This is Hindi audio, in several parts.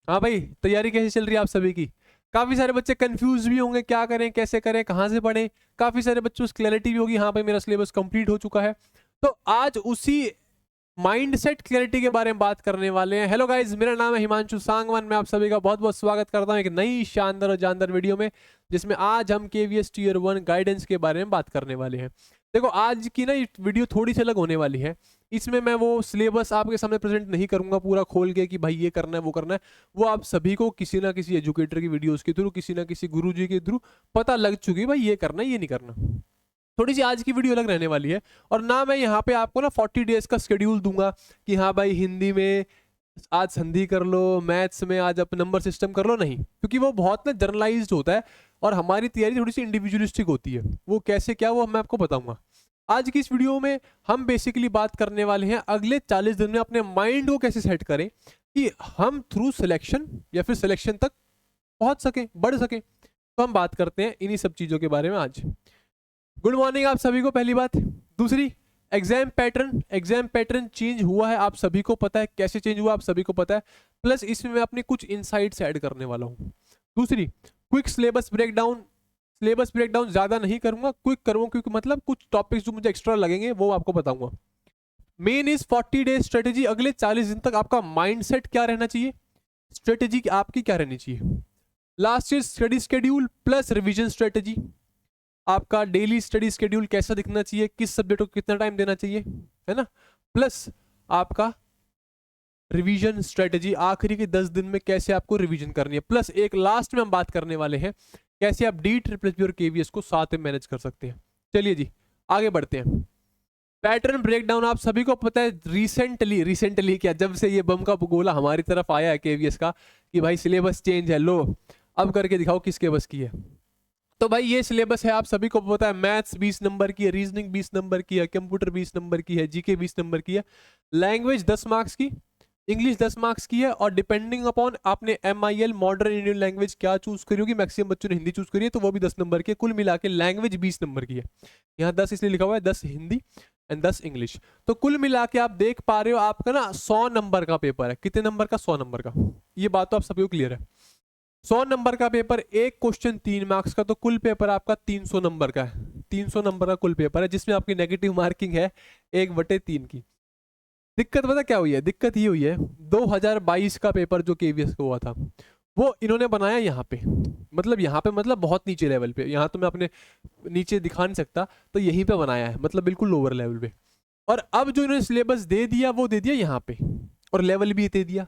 हाँ भाई, तैयारी कैसी चल रही है आप सभी की? काफी सारे बच्चे कंफ्यूज भी होंगे, क्या करें, कैसे करें, कहाँ से पढ़ें। काफी सारे बच्चों को क्लैरिटी भी होगी, हाँ भाई मेरा सिलेबस कंप्लीट हो चुका है। तो आज उसी माइंडसेट क्लैरिटी के बारे में बात करने वाले हैं। हेलो गाइस, मेरा नाम है हिमांशु सांगवान। मैं आप सभी का बहुत बहुत स्वागत करता हूं एक नई शानदार और जानदार वीडियो में, जिसमें आज हम केवीएस टीयर 1 गाइडेंस के बारे में बात करने वाले हैं। देखो, आज की ना ये वीडियो थोड़ी सी अलग होने वाली है। इसमें मैं वो सिलेबस आपके सामने प्रेजेंट नहीं करूंगा पूरा खोल के कि भाई ये करना है वो करना है। वो आप सभी को किसी ना किसी एजुकेटर की वीडियोस के थ्रू, किसी ना किसी गुरुजी के थ्रू पता लग चुकी है भाई ये करना है ये नहीं करना। थोड़ी सी आज की वीडियो अलग रहने वाली है। और ना मैं यहाँ पे आपको ना 40 डेज का शेड्यूल दूंगा कि हाँ भाई हिंदी में आज संधि कर लो, मैथ्स में आज आप नंबर सिस्टम कर लो, नहीं, क्योंकि वो बहुत ना जनरलाइज्ड होता है और हमारी तैयारी थोड़ी सी इंडिविजुअलिस्टिक होती है। वो कैसे क्या वो मैं आपको बताऊंगा। आज की इस वीडियो में हम बेसिकली बात करने वाले हैं अगले 40 दिन में अपने माइंड को कैसे सेट करें कि हम थ्रू सिलेक्शन या फिर सिलेक्शन तक पहुंच सकें, बढ़ सकें। तो हम बात करते हैं इन्हीं सब चीज़ों के बारे में आज। गुड मॉर्निंग आप सभी को, पहली बात। दूसरी, एग्जाम पैटर्न चेंज हुआ है, आप सभी को पता है। कैसे चेंज हुआ आप सभी को पता है। प्लस इसमें मैं अपने कुछ इनसाइट्स ऐड करने वाला हूँ। दूसरी, क्विक सिलेबस ब्रेकडाउन ज्यादा नहीं करूंगा, क्विक करूंगा, क्योंकि मतलब कुछ टॉपिक्स जो मुझे एक्स्ट्रा लगेंगे वो आपको बताऊंगा। Main is 40 days strategy. अगले 40 दिन तक आपका माइंडसेट क्या रहना चाहिए, स्ट्रेटेजी आपकी क्या रहनी चाहिए। Last year study schedule plus revision strategy. आपका डेली स्टडी शेड्यूल कैसा दिखना चाहिए, किस सब्जेक्ट को कितना टाइम देना चाहिए, है ना। प्लस आपका रिवीजन स्ट्रेटेजी, आखिरी के 10 दिन में कैसे आपको रिवीजन करनी है। प्लस एक लास्ट में हम बात करने वाले हैं कैसे आप डी ट्रिपल पी और केवीएस को साथ में मैनेज कर सकते हैं। चलिए जी, आगे बढ़ते हैं। पैटर्न ब्रेकडाउन आप सभी को पता है। रिसेंटली क्या, जब से ये बम का गोला हमारी तरफ आया है केवीएस का कि भाई सिलेबस चेंज है, लो अब करके दिखाओ किसके बस की है। तो भाई ये सिलेबस है, आप सभी को पता है। मैथ्स 20 नंबर की है, रीजनिंग 20 नंबर की है, कंप्यूटर 20 नंबर की है, जीके 20 नंबर की है, लैंग्वेज 10 मार्क्स की, इंग्लिश 10 मार्क्स की है। और डिपेंडिंग अपॉन आपने MIL मॉडर्न इंडियन लैंग्वेज क्या चूज करी होगी, मैक्सिमम बच्चों ने हिंदी चूज करी है तो वो भी 10 नंबर की है। कुल मिला के लैंग्वेज 20 नंबर की है। यहाँ 10 इसलिए लिखा हुआ है, 10 हिंदी एंड 10 इंग्लिश। तो कुल मिला के आप देख पा रहे हो आपका ना 100 नंबर का पेपर है। कितने नंबर का? 100 नंबर का। ये बात तो आप सभी को क्लियर है। 100 नंबर का पेपर, एक क्वेश्चन 3 मार्क्स का, तो कुल पेपर आपका 300 नंबर का है। 300 नंबर का कुल पेपर है, जिसमें आपकी नेगेटिव मार्किंग है 1/3 की। दिक्कत पता क्या हुई है? दिक्कत ये हुई है 2022 का पेपर जो केवीएस का हुआ था, वो इन्होंने बनाया यहाँ पे, मतलब यहाँ पे मतलब बहुत नीचे लेवल पे। यहाँ तो मैं अपने नीचे दिखा नहीं सकता, तो यहीं पे बनाया है, मतलब बिल्कुल लोअर लेवल पे। और अब जो इन्होंने सिलेबस दे दिया वो दे दिया यहाँ पे, और लेवल भी दे दिया।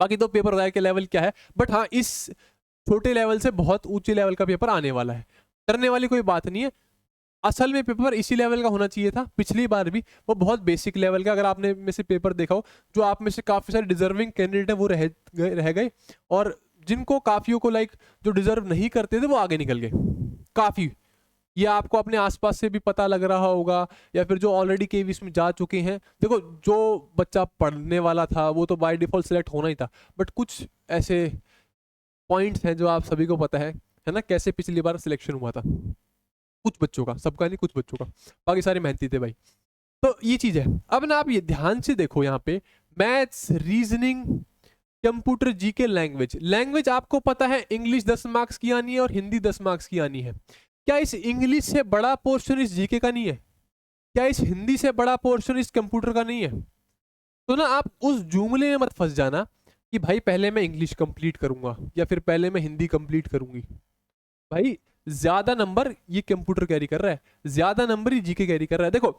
बाकी तो पेपर बताया कि लेवल क्या है, बट हाँ इस छोटे लेवल से बहुत ऊंचे लेवल का पेपर आने वाला है। डरने वाली कोई बात नहीं है। असल में पेपर इसी लेवल का होना चाहिए था, पिछली बार भी वो बहुत बेसिक लेवल का। अगर आपने में से पेपर देखा हो, जो आप में से काफी सारे डिजर्विंग कैंडिडेट है वो रह गए, और जिनको काफियों को लाइक जो डिजर्व नहीं करते थे वो आगे निकल गए काफी। ये आपको अपने आसपास से भी पता लग रहा होगा, या फिर जो ऑलरेडी केवीएस में जा चुके हैं। देखो, जो बच्चा पढ़ने वाला था वो तो बाय डिफॉल्ट सिलेक्ट होना ही था, बट कुछ ऐसे पॉइंट्स हैं जो आप सभी को पता है ना, कैसे पिछली बार सिलेक्शन हुआ था कुछ बच्चों का, सबका नहीं, कुछ बच्चों का। बाकी सारे मेहनती थे भाई। तो ये चीज है। अब ना आप ये ध्यान से देखो, यहाँ पे maths, reasoning, computer, GK, language आपको पता है इंग्लिश 10 मार्क्स की आनी है और हिंदी 10 मार्क्स की आनी है। क्या इस इंग्लिश से बड़ा पोर्शन इस जीके का नहीं है? क्या इस हिंदी से बड़ा पोर्शन इस कंप्यूटर का नहीं है? तो ना आप उस जुमले में मत फंस जाना कि भाई पहले मैं इंग्लिश कंप्लीट करूंगा या फिर पहले मैं हिंदी कंप्लीट करूंगी। भाई ज्यादा नंबर ये कंप्यूटर कैरी कर रहा है, ज्यादा नंबर ही जीके कैरी कर रहा है। देखो,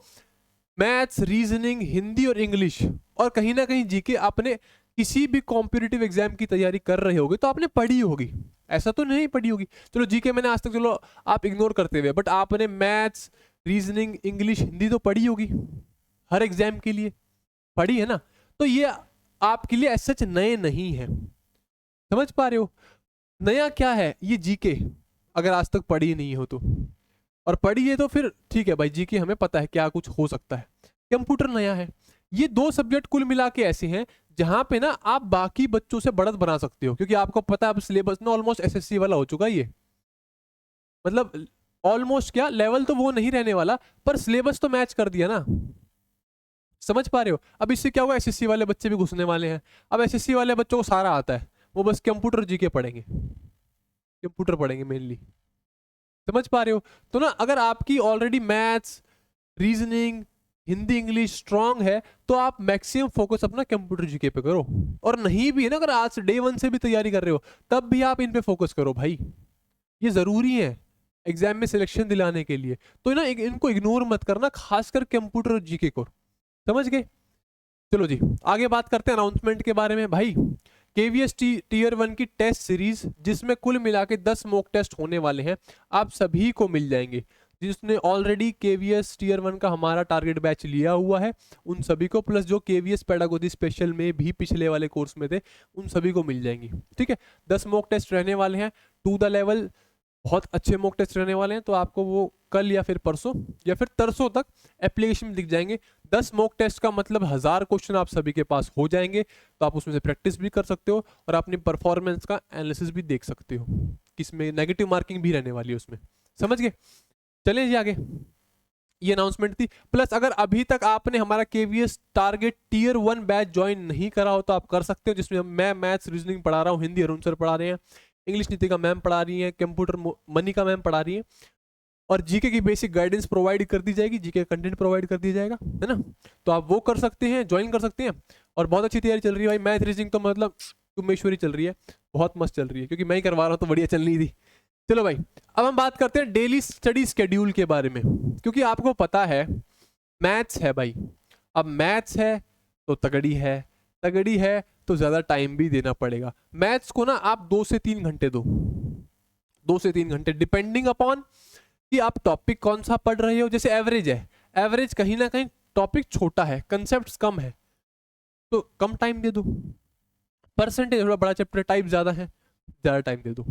मैथ्स, रीजनिंग, हिंदी और इंग्लिश, और कहीं ना कहीं जीके आपने किसी भी कॉम्पिटिटिव एग्जाम की तैयारी कर रहे होगे तो आपने पढ़ी होगी, ऐसा तो नहीं पढ़ी होगी। चलो जीके मैंने आज तक, चलो आप इग्नोर करते हुए, बट आपने मैथ्स, रीजनिंग, इंग्लिश, हिंदी तो पढ़ी होगी, हर एग्जाम के लिए पढ़ी है ना। तो ये आपके लिए सच नए नहीं है, समझ पा रहे हो? नया क्या है ये जीके, अगर आज तक पढ़ी नहीं हो तो। और पढ़ी है तो फिर ठीक है भाई, जीके हमें पता है क्या कुछ हो सकता है। कंप्यूटर नया है। ये दो सब्जेक्ट कुल मिला के ऐसे हैं जहां पे ना आप बाकी बच्चों से बढ़त बना सकते हो, क्योंकि आपको पता है अब सिलेबस ना ऑलमोस्ट एसएससी वाला हो चुका है ये। मतलब ऑलमोस्ट क्या, लेवल तो वो नहीं रहने वाला, पर सिलेबस तो मैच कर दिया ना। समझ पा रहे हो? अब इससे क्या होगा, एसएससी वाले बच्चे भी घुसने वाले हैं। अब एसएससी वाले बच्चों को सारा आता है, वो बस कंप्यूटर जीके पढ़ेंगे, कंप्यूटर पढ़ेंगे मेनली। समझ पा रहे हो? तो ना अगर आपकी already maths, reasoning, Hindi, English strong है तो आप मैक्सिमम फोकस अपना कंप्यूटर जीके पे करो। और नहीं भी है ना, अगर आज डे 1 से भी तैयारी कर रहे हो तब भी आप इन पे फोकस करो भाई, ये जरूरी है एग्जाम में सिलेक्शन दिलाने के लिए। तो ना इनको इग्नोर मत करना, खासकर कंप्यूटर और जीके को। समझ गए? चलो जी आगे बात करते हैं अनाउंसमेंट के बारे में। भाई केवीएस टीयर 1 की टेस्ट सीरीज जिसमें कुल मिला के 10 मॉक टेस्ट होने वाले हैं, आप सभी को मिल जाएंगे। जिसने ऑलरेडी केवीएस टीयर 1 का हमारा टारगेट बैच लिया हुआ है उन सभी को, प्लस जो केवीएस पेडागोजी स्पेशल में भी पिछले वाले कोर्स में थे उन सभी को मिल जाएंगी। ठीक है, 10 मॉक टेस्ट रहने वाले हैं टू द लेवल, बहुत अच्छे मॉक टेस्ट रहने वाले हैं। तो आपको वो कल या फिर परसों या फिर तरसों तक एप्लीकेशन में दिख जाएंगे। 10 मॉक टेस्ट का मतलब 1000 क्वेश्चन आप सभी के पास हो जाएंगे, तो आप उसमें से प्रैक्टिस भी कर सकते हो और अपनी परफॉर्मेंस का एनालिसिस भी देख सकते हो, किसमें नेगेटिव मार्किंग भी रहने वाली है उसमें। समझ गए? चलिए जी आगे, ये अनाउंसमेंट थी। प्लस अगर अभी तक आपने हमारा KVS target tier 1 batch join नहीं करा हो तो आप कर सकते हो, जिसमें मैं मैथ्स रीजनिंग पढ़ा रहा हूँ, हिंदी अरुण सर पढ़ा रहे हैं, इंग्लिश नीतिका मैम पढ़ा रही हैं, कंप्यूटर मनिका मैम पढ़ा रही हैं, और जीके की बेसिक गाइडेंस प्रोवाइड कर दी जाएगी, जीके कंटेंट प्रोवाइड कर दिया जाएगा, है ना। तो आप वो कर सकते हैं, ज्वाइन कर सकते हैं। और बहुत अच्छी तैयारी चल रही है भाई, मैथ रीजनिंग तो मतलब तुमेश्वरी चल रही है, बहुत मस्त चल रही है, क्योंकि मैं ही करवा रहा हूँ तो बढ़िया चल रही थी। चलो भाई अब हम बात करते हैं डेली स्टडी स्केड्यूल के बारे में, क्योंकि आपको पता है मैथ्स है भाई। अब मैथ्स है तो तगड़ी है तो ज्यादा टाइम भी देना पड़ेगा। मैथ्स को ना आप 2 से 3 घंटे दो, 2 से 3 घंटे डिपेंडिंग अपॉन कि आप टॉपिक कौन सा पढ़ रहे हो। जैसे एवरेज है, एवरेज कहीं ना कहीं टॉपिक छोटा है, कंसेप्ट कम है, तो कम टाइम दे दो। परसेंटेज थोड़ा बड़ा चैप्टर टाइप ज्यादा है, ज्यादा टाइम दे दो।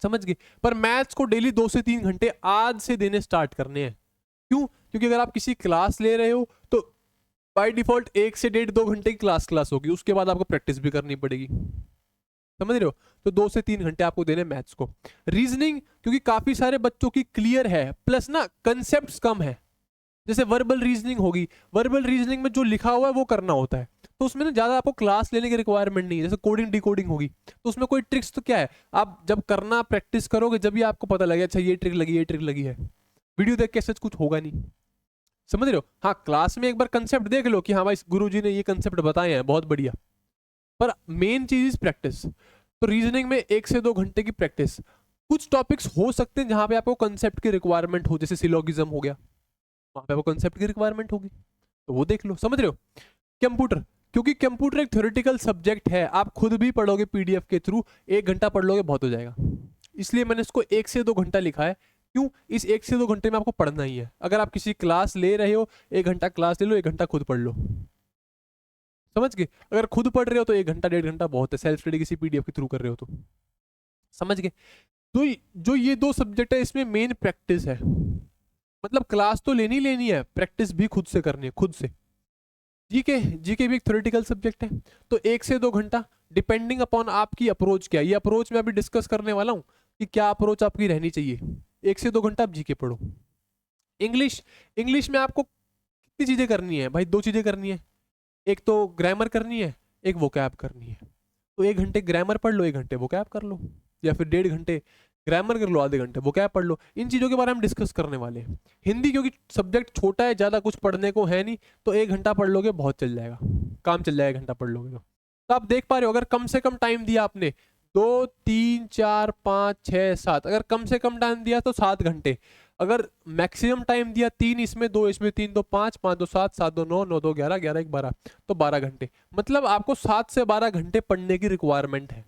समझ गए? पर मैथ्स को डेली 2 से 3 घंटे आज से देने स्टार्ट करने हैं। क्यों? क्योंकि अगर आप किसी क्लास ले रहे हो तो बाय डिफॉल्ट 1 से 1.5-2 घंटे की क्लास होगी, उसके बाद आपको प्रैक्टिस भी करनी पड़ेगी। समझ रहे हो? तो 2 से 3 घंटे आपको देने मैथ्स को। रीजनिंग क्योंकि काफी सारे बच्चों की क्लियर है, प्लस ना कंसेप्ट कम है। जैसे वर्बल रीजनिंग होगी, वर्बल रीजनिंग में जो लिखा हुआ है वो करना होता है, तो उसमें ना ज्यादा आपको क्लास लेने की रिक्वायरमेंट नहीं है। जैसे कोडिंग डिकोडिंग होगी तो उसमें कोई ट्रिक्स तो क्या है, आप जब करना प्रैक्टिस करोगे जब भी आपको पता लगे अच्छा ये ट्रिक लगी, ये ट्रिक लगी है। वीडियो देख के ऐसा कुछ होगा नहीं। समझ रहे हो? हाँ क्लास में एक बार कंसेप्ट देख लो कि हाँ भाई गुरुजी ने ये कंसेप्ट बताए हैं, बहुत बढ़िया, पर मेन चीज इज प्रैक्टिस। तो रीजनिंग में 1 से 2 घंटे की प्रैक्टिस। कुछ टॉपिक्स हो सकते हैं जहां पे आपको कंसेप्ट की रिक्वायरमेंट हो, जैसे सिलोगिज्म हो गया, वहां पे आपको कंसेप्ट की रिक्वायरमेंट होगी तो वो देख लो। समझ रहे हो? कंप्यूटर, क्योंकि कंप्यूटर एक थ्योरेटिकल सब्जेक्ट है, आप खुद भी पढ़ोगे पीडीएफ के थ्रू, 1 घंटा पढ़ लोगे बहुत हो जाएगा। इसलिए मैंने इसको 1 से 2 घंटा लिखा है। क्यों? इस 1 से 2 घंटे में आपको पढ़ना ही है। अगर आप किसी क्लास ले रहे हो 1 घंटा क्लास ले लो, 1 घंटा खुद पढ़ लो। समझ गए? अगर खुद पढ़ रहे हो तो 1 घंटा 1.5 घंटा बहुत है, सेल्फ स्टडी किसी पीडीएफ के थ्रू कर रहे हो तो। समझ गए? तो जो ये 2 सब्जेक्ट है इसमें मेन प्रैक्टिस है, मतलब क्लास तो लेनी है, प्रैक्टिस भी खुद से करनी है, खुद से। जीके भी एक थ्योरेटिकल सब्जेक्ट है, तो 1 से 2 घंटा डिपेंडिंग अपॉन आपकी अप्रोच क्या है। ये अप्रोच मैं अभी डिस्कस करने वाला हूँ कि क्या अप्रोच आपकी रहनी चाहिए। 1 से 2 घंटा आप जीके पढ़ो। इंग्लिश में आपको कितनी चीजें करनी है भाई? 2 चीजें करनी है, एक तो ग्रामर करनी है, एक वोकैब करनी है। तो 1 घंटे ग्रामर पढ़ लो, 1 घंटे वोकैब कर लो, या फिर 1.5 घंटे ग्रामर कर लो, आधे घंटे वोकैब पढ़ लो। इन चीजों के बारे में हम डिस्कस करने वाले हैं। हिंदी क्योंकि सब्जेक्ट छोटा है, ज्यादा कुछ पढ़ने को है नहीं, तो 1 घंटा पढ़ लोगे बहुत चल जाएगा, काम चल जाएगा 1 घंटा पढ़ लोगे तो आप देख पा रहे हो अगर कम से कम टाइम दिया आपने 2 3 4 5 6 7, अगर कम से कम टाइम दिया तो 7 घंटे, अगर मैक्सिमम टाइम दिया 3 इसमें 2 इसमें 3 2 5 5 2 7 7 2 9 9 2 11 11 1 12, तो 12 घंटे। मतलब आपको 7 से 12 घंटे पढ़ने की रिक्वायरमेंट है,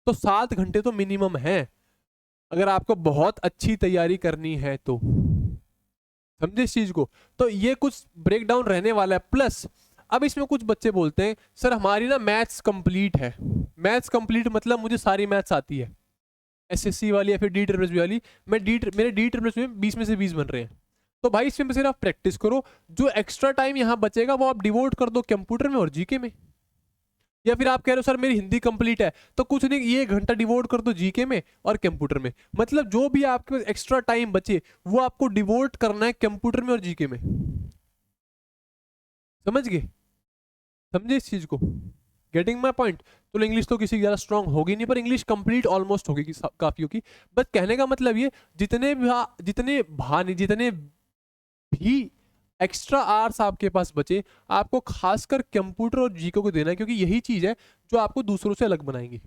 तो 7 घंटे तो मिनिमम है अगर आपको बहुत अच्छी तैयारी करनी है तो। समझे इस चीज को? तो ये कुछ ब्रेक डाउन रहने वाला है। प्लस अब इसमें कुछ बच्चे बोलते हैं सर हमारी ना मैथ्स कंप्लीट है। मैथ्स कंप्लीट मतलब मुझे सारी मैथ्स आती है, एसएससी वाली या फिर डी ट्रिपल वाली। मेरे डी ट्रिपल में 20 में से 20 बन रहे हैं। तो भाई इसमें सिर्फ आप प्रैक्टिस करो, जो एक्स्ट्रा टाइम यहाँ बचेगा वो आप डिवोट कर दो कंप्यूटर में और जीके में। या फिर आप कह रहे हो सर मेरी हिंदी कंप्लीट है, तो कुछ नहीं, ये 1 घंटा डिवोट कर दो जीके में और कंप्यूटर में। मतलब जो भी आपके पास एक्स्ट्रा टाइम बचे वो आपको डिवोट करना है कंप्यूटर में और जीके में। समझ गए, समझे इस चीज को, गेटिंग माई पॉइंट। तो इंग्लिश तो किसी की ज़्यादा स्ट्रांग होगी नहीं, पर इंग्लिश कंप्लीट ऑलमोस्ट होगी काफी होगी। बस कहने का मतलब ये, जितने भी एक्स्ट्रा आवर्स आपके पास बचे, आपको खासकर कंप्यूटर और जीके को देना है, क्योंकि यही चीज है जो आपको दूसरों से अलग बनाएंगी।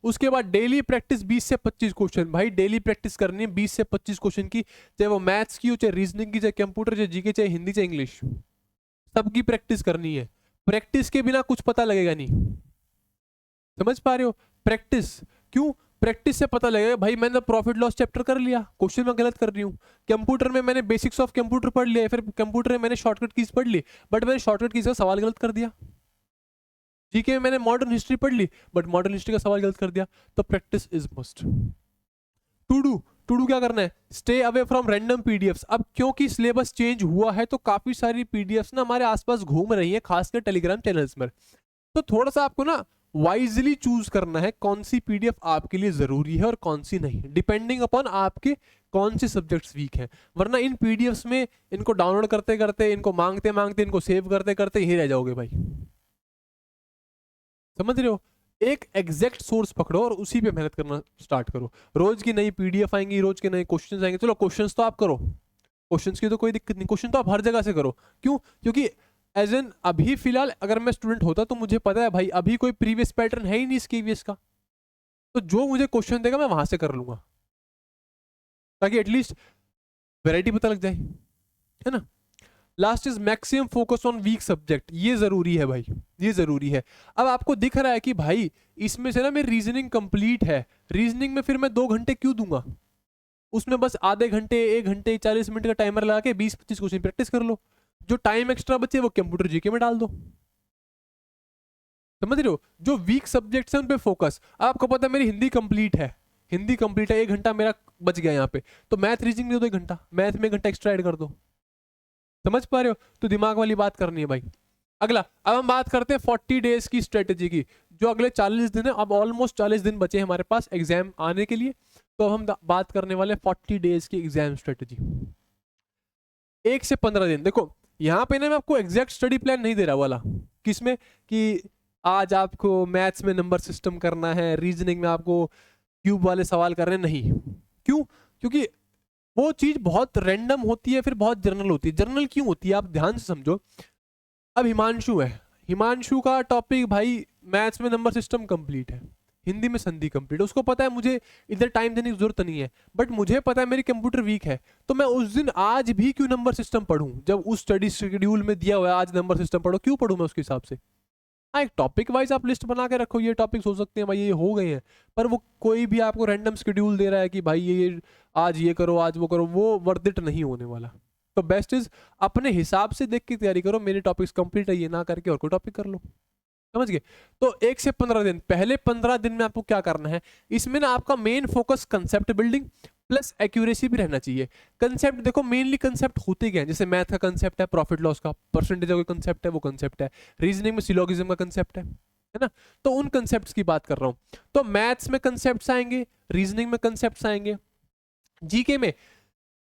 उसके बाद डेली प्रैक्टिस 20 से 25 क्वेश्चन, भाई डेली प्रैक्टिस करनी है 20 से 25 क्वेश्चन की, चाहे वो मैथ्स की हो, चाहे रीजनिंग की, चाहे कंप्यूटर, चाहे जीके, चाहे हिंदी, चाहे इंग्लिश, सबकी प्रैक्टिस करनी है। प्रैक्टिस के बिना कुछ पता लगेगा नहीं, समझ पा रहे हो? प्रैक्टिस, क्यों? प्रैक्टिस से पता लगेगा भाई मैंने प्रॉफिट लॉस चैप्टर कर लिया, क्वेश्चन मैं गलत कर रही हूँ। कंप्यूटर में मैंने बेसिक्स ऑफ कंप्यूटर पढ़ लिया, फिर कंप्यूटर में मैंने शॉर्टकट कीज पढ़ ली, बट मैंने शॉर्टकट कीज का सवाल गलत कर दिया। जीके में मैंने मॉडर्न हिस्ट्री पढ़ ली, बट मॉडर्न हिस्ट्री का सवाल गलत कर दिया। तो practice is must. To do क्या करना है? Stay away from random PDFs. अब क्योंकि सिलेबस चेंज हुआ है तो काफी सारी पीडीएफ्स ना हमारे आसपास घूम रही है, खासकर टेलीग्राम चैनल्स में। तो थोड़ा सा आपको ना वाइजली चूज करना है कौन सी पीडीएफ आपके लिए जरूरी है और कौन सी नहीं, डिपेंडिंग अपॉन आपके कौन से सब्जेक्ट्स वीक हैं। वरना इन पीडीएफ्स में इनको डाउनलोड करते करते, इनको मांगते मांगते, इनको सेव करते करते यही रह जाओगे भाई, समझ रहे हो? एक एग्जैक्ट सोर्स पकड़ो और उसी पे मेहनत करना स्टार्ट करो। रोज की नई पीडीएफ आएंगी, रोज के नए क्वेश्चंस आएंगे, चलो क्वेश्चंस तो आप करो, क्वेश्चंस की तो कोई दिक्कत नहीं, क्वेश्चन तो आप हर जगह से करो। क्यों? क्योंकि एज एन अभी फिलहाल अगर मैं स्टूडेंट होता तो मुझे पता है भाई अभी कोई प्रीवियस पैटर्न है ही नहीं इसके ईवीएस का, तो जो मुझे क्वेश्चन देगा मैं वहां से कर लूंगा, ताकि एटलीस्ट वैरायटी पता लग जाए, है ना? Last is maximum focus on weak subject, ये जरूरी है भाई, ये जरूरी है। अब आपको दिख रहा है कि भाई इसमें से ना मेरी रीजनिंग कंप्लीट है, रीजनिंग में फिर मैं 2 घंटे क्यों दूंगा? उसमें बस आधे घंटे, 1 घंटे 40 मिनट का टाइमर लगा के 20-25 क्वेश्चन प्रैक्टिस कर लो। जो टाइम एक्स्ट्रा बचे वो कंप्यूटर जीके में डाल दो, समझ रहे हो? जो वीक सब्जेक्ट्स हैं उन पे फोकस। आपको पता है मेरी हिंदी कंप्लीट है, हिंदी कंप्लीट है, 1 घंटा मेरा बच गया यहाँ पे, तो मैथ रीजनिंग दे दो 1 घंटा, मैथ में 1 घंटा एक्स्ट्रा ऐड कर दो, समझ पा रहे हो? तो दिमाग वाली बात करनी है भाई। अगला, अब हम बात करते हैं 40 डेज की स्ट्रेटेजी की, जो अगले 40 दिन है। अब ऑलमोस्ट 40 दिन बचे हमारे पास एग्जाम आने के लिए, तो अब हम बात करने वाले 40 डेज की एग्जाम स्ट्रेटेजी। 1 से 15 दिन। देखो यहाँ पे ना मैं आपको एग्जैक्ट स्टडी प्लान नहीं दे रहा वाला, किसमें कि आज आपको मैथ्स में नंबर सिस्टम करना है, रीजनिंग में आपको क्यूब वाले सवाल कर रहे हैं, नहीं। क्यों? क्योंकि वो चीज बहुत रैंडम होती है, फिर बहुत जर्नल होती है। जर्नल क्यों होती है आप ध्यान से समझो। अब हिमांशु है, हिमांशु का टॉपिक भाई मैथ्स में नंबर सिस्टम कंप्लीट है, हिंदी में संधि कंप्लीट, उसको पता है मुझे इधर टाइम देने की जरूरत नहीं है, बट मुझे पता है मेरी कंप्यूटर वीक है, तो मैं उस दिन आज भी क्यों नंबर सिस्टम पढ़ूं? जब उस स्टडी शेड्यूल में दिया हुआ है आज नंबर सिस्टम पढ़ो, क्यों पढ़ूं मैं उसके हिसाब से? हाँ, एक टॉपिक वाइज आप लिस्ट बना के रखो, ये टॉपिक्स हो सकते हैं भाई, ये हो गए हैं, पर वो कोई भी आपको रैंडम शेड्यूल दे रहा है कि भाई ये आज ये करो, आज वो करो, वो वर्थ इट नहीं होने वाला। तो बेस्ट इज अपने हिसाब से देख के तैयारी करो, मेरे टॉपिक्स कंप्लीट है ये ना करके और कोई टॉपिक कर लो, समझ गए? तो 1 से 15 दिन, पहले 15 दिन में आपको क्या करना है, इसमें ना आपका main focus concept building plus accuracy भी रहना चाहिए। कंसेप्ट देखो, मेनली कंसेप्ट होते क्या है, जैसे मैथ का कंसेप्ट है प्रॉफिट लॉस का, परसेंटेज का कंसेप्ट है वो कंसेप्ट है, रीजनिंग में सिलोगिज्म का कंसेप्ट है ना? तो उन कंसेप्ट्स की बात कर रहा हूं। तो मैथ्स में कंसेप्ट्स आएंगे, रीजनिंग में कंसेप्ट्स आएंगे, जीके में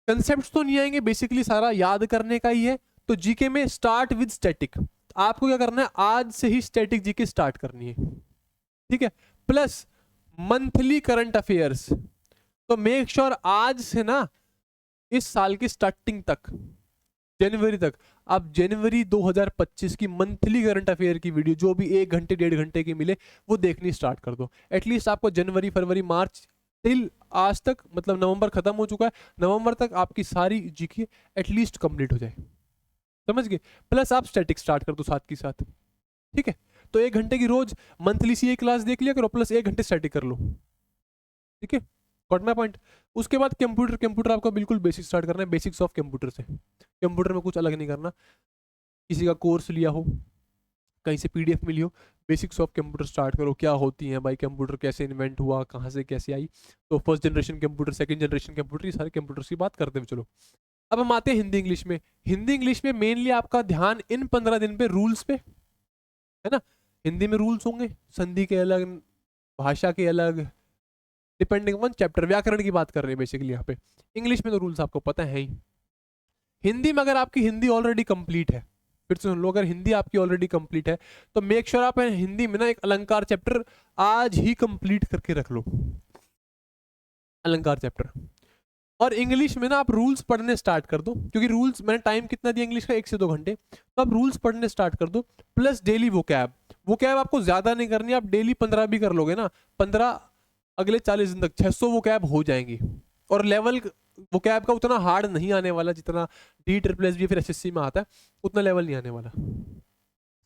कंसेप्ट्स तो नहीं आएंगे, बेसिकली सारा याद करने का ही है। तो जीके में स्टार्ट विद स्टैटिक, आपको क्या करना है, आज से ही स्टैटिक जीके स्टार्ट करनी है, ठीक है? प्लस मंथली करंट अफेयर्स, तो मेक श्योर आज से ना इस साल की स्टार्टिंग तक, जनवरी तक, आप जनवरी 2025 की मंथली करंट अफेयर की वीडियो जो भी 1 घंटे 1.5 घंटे की मिले वो देखनी स्टार्ट कर दो। एटलीस्ट आपको जनवरी फरवरी मार्च टिल आज तक, मतलब नवंबर खत्म हो चुका है, नवंबर तक आपकी सारी जीके एटलीस्ट कंप्लीट हो जाए, समझ गए? प्लस आप स्टैटिक स्टार्ट कर दो साथ के साथ, ठीक है? तो 1 घंटे की रोज मंथली सी क्लास देख लिया करो, प्लस 1 घंटे स्टैटिक कर लो, ठीक है? Got my point? उसके बाद कंप्यूटर आपको बिल्कुल बेसिक स्टार्ट करना है, बेसिक्स ऑफ कंप्यूटर से। कंप्यूटर में कुछ अलग नहीं करना, किसी का कोर्स लिया हो, कहीं से पीडीएफ मिली हो, बेसिक्स ऑफ कंप्यूटर स्टार्ट करो। क्या होती हैं भाई कंप्यूटर, कैसे इन्वेंट हुआ, कहाँ से कैसे आई, तो first generation computer, second generation computer, ये सारे कंप्यूटर्स की बात करते हुए चलो। अब हम आते हैं हिंदी इंग्लिश में। हिंदी इंग्लिश में मेनली आपका ध्यान इन 15 दिन पे रूल्स पे है ना। हिंदी में रूल्स होंगे, संधि के अलग, भाषा के अलग, डिपेंडिंग ऑन चैप्टर, व्याकरण की बात कर रहे हैं बेसिकली यहाँ पे। इंग्लिश में तो रूल्स आपको पता है ही। हिंदी में अगर आपकी हिंदी ऑलरेडी कंप्लीट है, फिर से सुन लो, अगर हिंदी आपकी ऑलरेडी कंप्लीट है तो मेक श्योर आप हिंदी में ना एक अलंकार चैप्टर आज ही कंप्लीट करके रख लो, अलंकार चैप्टर। और इंग्लिश में ना आप रूल्स पढ़ने स्टार्ट कर दो, क्योंकि रूल्स मैंने टाइम कितना दिया इंग्लिश का, 1 से 2 घंटे, तो आप रूल्स पढ़ने स्टार्ट कर दो। प्लस डेली वोकैब आपको ज्यादा नहीं करनी, आप डेली 15 भी कर लोगे ना, 15 अगले 40 दिन तक 600 वोकैब हो जाएंगी। और लेवल वोकैब का उतना हार्ड नहीं आने वाला जितना DSSS फिर SSC में आता है, उतना लेवल नहीं आने वाला,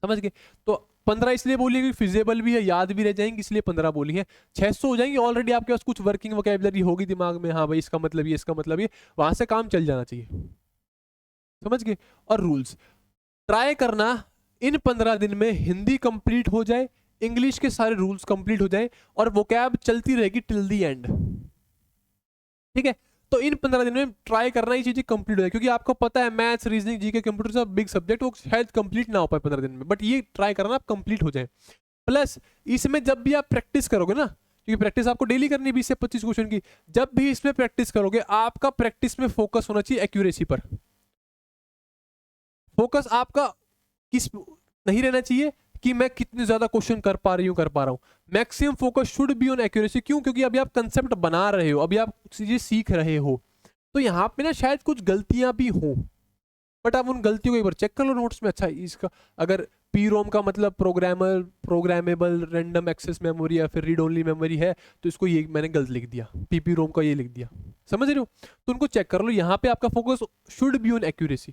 समझ गए। तो 15 इसलिए बोली क्योंकि फिजिबल भी है, याद भी रह जाएंगी, इसलिए 15 बोली है। 600 हो जाएंगी, ऑलरेडी आपके पास कुछ वर्किंग वोकैबुलरी होगी दिमाग में, हाँ भाई इसका मतलब ये, इसका मतलब ये, वहां से काम चल जाना चाहिए, समझ गए। और रूल्स ट्राई करना इन 15 दिन में हिंदी कंप्लीट हो जाए, इंग्लिश के सारे रूल्स कंप्लीट हो जाए, और वोकैब चलती रहेगी टिल दी एंड, ठीक है। तो इन 15 दिन में ट्राई करना ये चीजें कंप्लीट हो जाए, क्योंकि आपको पता है मैथ्स, रीजनिंग, जीके, कंप्यूटर सब बिग सब्जेक्ट, वो शायद कंप्लीट ना हो पाए 15 दिन में, बट ये ट्राई करना आप कंप्लीट हो जाए। प्लस इसमें जब भी आप प्रैक्टिस करोगे ना, क्योंकि प्रैक्टिस आपको डेली करनी है 20 से 25 क्वेश्चन की, जब भी इसमें प्रैक्टिस करोगे आपका प्रैक्टिस में फोकस होना चाहिए एक्यूरेसी पर। फोकस आपका किस नहीं रहना चाहिए कि मैं कितने ज्यादा क्वेश्चन कर पा रही हूं, maximum focus should be on accuracy. क्यों? क्योंकि अभी आप कंसेप्ट बना रहे हो, अभी आप चीजें सीख रहे हो, तो यहाँ पे ना शायद कुछ गलतियां भी हो, बट आप उन गलतियों को एक बार चेक कर लो नोट्स में। अच्छा इसका अगर PROM का मतलब प्रोग्रामेबल रैंडम एक्सेस मेमोरी या फिर रीड ओनली मेमोरी है, तो इसको ये मैंने गलत लिख दिया, PPROM का ये लिख दिया, समझ रहे हो। तो उनको चेक कर लो, यहाँ पे आपका focus should be on accuracy,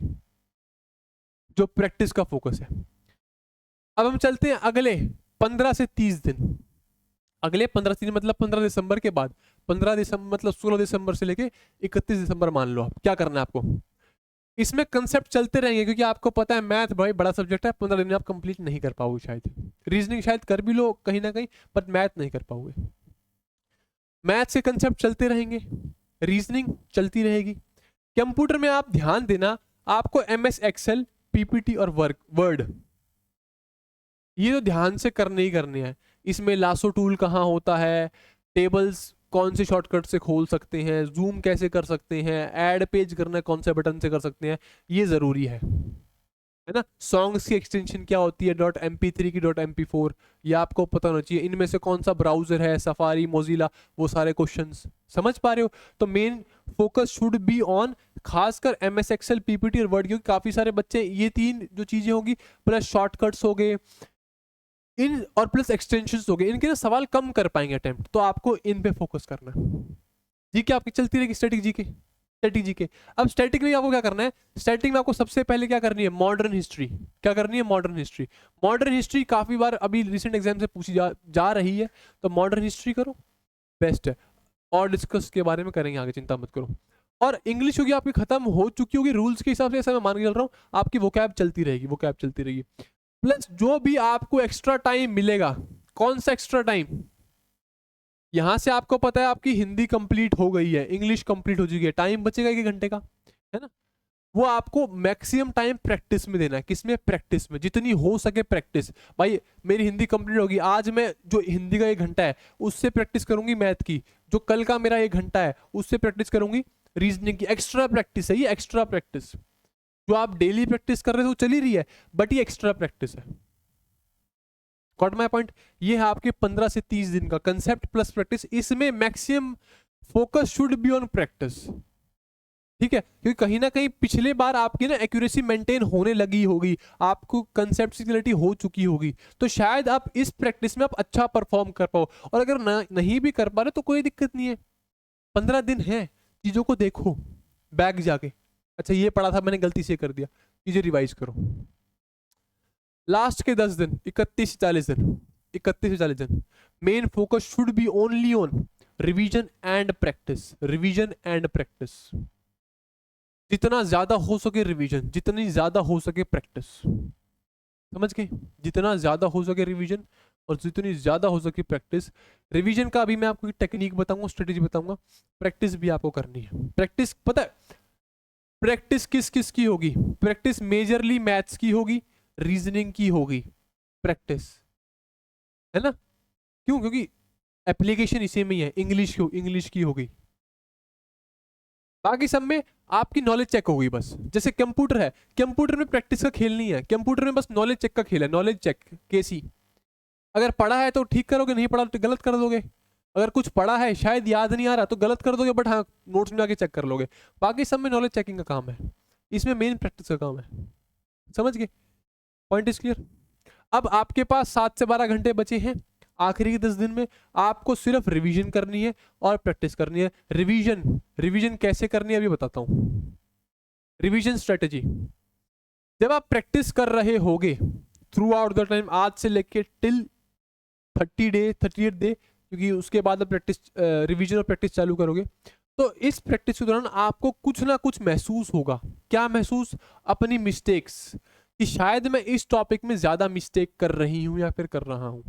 जो प्रैक्टिस का फोकस है। अब हम चलते हैं अगले 15 से 30 दिन। अगले 15 दिन मतलब 15 दिसंबर के बाद, 15 दिसंबर मतलब 16 दिसंबर से लेके 31 दिसंबर मान लो, आप क्या करना है आपको, इसमें कंसेप्ट चलते रहेंगे, क्योंकि आपको पता है मैथ भाई बड़ा सब्जेक्ट है, 15 दिन में आप कंप्लीट नहीं कर पाओगे शायद। रीजनिंग शायद कर भी लो कहीं ना कहीं, बट मैथ नहीं कर पाओगे। मैथ के कंसेप्ट चलते रहेंगे, रीजनिंग चलती रहेगी। कंप्यूटर में आप ध्यान देना, आपको MS एक्सेल, PPT और वर्ड ये तो ध्यान से करने ही करने हैं। इसमें लासो टूल कहाँ होता है, टेबल्स कौन से शॉर्टकट से खोल सकते हैं, जूम कैसे कर सकते हैं, ऐड पेज करना है कौन से बटन से कर सकते हैं, ये जरूरी है ना। सॉन्ग्स की एक्सटेंशन क्या होती है, .mp3 की .mp4, ये आपको पता होना चाहिए। इनमें से कौन सा ब्राउजर है, सफारी, मोजिला, वो सारे क्वेश्चंस समझ पा रहे हो। तो main focus should be on खासकर MS एक्सेल, PPT और वर्ड, क्योंकि काफी सारे बच्चे ये 3 जो चीजें होगी, प्लस शॉर्टकट्स हो गए इन और प्लस एक्सटेंशंस हो गए, इनके ना सवाल कम कर पाएंगे अटेम्प्ट, तो आपको इन पे फोकस करना है। जीके आपकी चलती रहेगी, स्टैटिक जीके। अब स्टैटिक में आपको क्या करना है, स्टैटिक में आपको सबसे पहले क्या करनी है, मॉडर्न हिस्ट्री। क्या करनी है, मॉडर्न हिस्ट्री। मॉडर्न हिस्ट्री काफी बार अभी रिसेंट एग्जाम से पूछी जा रही है, तो मॉडर्न हिस्ट्री करो, बेस्ट है। और डिस्कस के बारे में करेंगे आगे, चिंता मत करो। और इंग्लिश होगी आपकी खत्म हो चुकी होगी रूल्स के हिसाब से, ऐसा मैं मान के चल रहा हूँ, आपकी वोकैब चलती रहेगी। प्लस जो भी आपको एक्स्ट्रा टाइम मिलेगा, कौन सा एक्स्ट्रा टाइम, यहां से आपको पता है आपकी हिंदी कंप्लीट हो गई है, इंग्लिश कंप्लीट हो चुकी है, टाइम बचेगा 1 घंटे का, है ना। वो आपको मैक्सिमम टाइम प्रैक्टिस में देना है। किसमें? प्रैक्टिस में, जितनी हो सके प्रैक्टिस। भाई मेरी हिंदी कंप्लीट होगी, आज मैं जो हिंदी का 1 घंटा है उससे प्रैक्टिस करूंगी मैथ की, जो कल का मेरा 1 घंटा है उससे प्रैक्टिस करूंगी रीजनिंग की। एक्स्ट्रा प्रैक्टिस है ये, एक्स्ट्रा प्रैक्टिस। जो आप डेली प्रैक्टिस कर रहे थे वो चली रही है, बट ये एक्स्ट्रा प्रैक्टिस है। Got my point. ये है आपके 15 से 30 दिन का कंसेप्ट प्लस प्रैक्टिस। इसमें maximum focus should be on practice, ठीक है, क्योंकि कहीं ना कहीं पिछले बार आपकी ना एक्यूरेसी मेंटेन होने लगी होगी, आपको कंसेप्ट की क्लैरिटी हो चुकी होगी, तो शायद आप इस प्रैक्टिस में आप अच्छा परफॉर्म कर पाओ। और अगर नहीं भी कर पा रहे तो कोई दिक्कत नहीं है, 15 दिन है, चीजों को देखो बैक जाके, अच्छा ये पढ़ा था मैंने गलती से कर दिया, चीजें रिवाइज करो। लास्ट के 10 दिन 31 से 40 दिन main focus should be only on revision and practice. जितना ज्यादा हो सके रिवीजन, जितनी ज्यादा हो सके प्रैक्टिस, समझ गए। जितना ज्यादा हो सके रिवीजन और जितनी ज्यादा हो सके प्रैक्टिस। रिवीजन का अभी मैं आपको टेक्निक बताऊंगा, स्ट्रेटेजी बताऊंगा, प्रैक्टिस भी आपको करनी है। प्रैक्टिस पता है प्रैक्टिस किस किस की होगी, प्रैक्टिस मेजरली मैथ्स की होगी, रीजनिंग की होगी प्रैक्टिस, है ना। क्यों? क्योंकि एप्लीकेशन इसी में ही है। इंग्लिश की होगी, बाकी सब में आपकी नॉलेज चेक होगी बस। जैसे कंप्यूटर है, कंप्यूटर में प्रैक्टिस का खेल नहीं है, कंप्यूटर में बस नॉलेज चेक का खेल है, नॉलेज चेक केसी। अगर पढ़ा है तो ठीक करोगे, नहीं पढ़ा तो गलत कर दोगे। अगर कुछ पढ़ा है शायद याद नहीं आ रहा तो गलत कर दोगे, बट हाँ नोट्स में आके चेक कर लोगे। बाकी सब में नॉलेज चेकिंग का काम है, इसमें मेन प्रैक्टिस का काम है। समझ गए? Point is clear. अब आपके पास 7 से 12 घंटे बचे हैं आखिरी के 10 दिन में। आपको सिर्फ रिवीजन करनी है और प्रैक्टिस करनी है। रिवीजन कैसे करनी है अभी बताता हूं। रिवीजन स्ट्रेटेजी, जब आप प्रैक्टिस कर रहे होगे थ्रू आउट द टाइम, आज से लेके टिल 38 डे, क्योंकि उसके बाद आप प्रैक्टिस रिवीजन और प्रैक्टिस चालू करोगे, तो इस प्रैक्टिस के दौरान आपको कुछ ना कुछ महसूस होगा। क्या महसूस? अपनी मिस्टेक्स, कि शायद मैं इस टॉपिक में ज्यादा मिस्टेक कर रही हूं या फिर कर रहा हूं।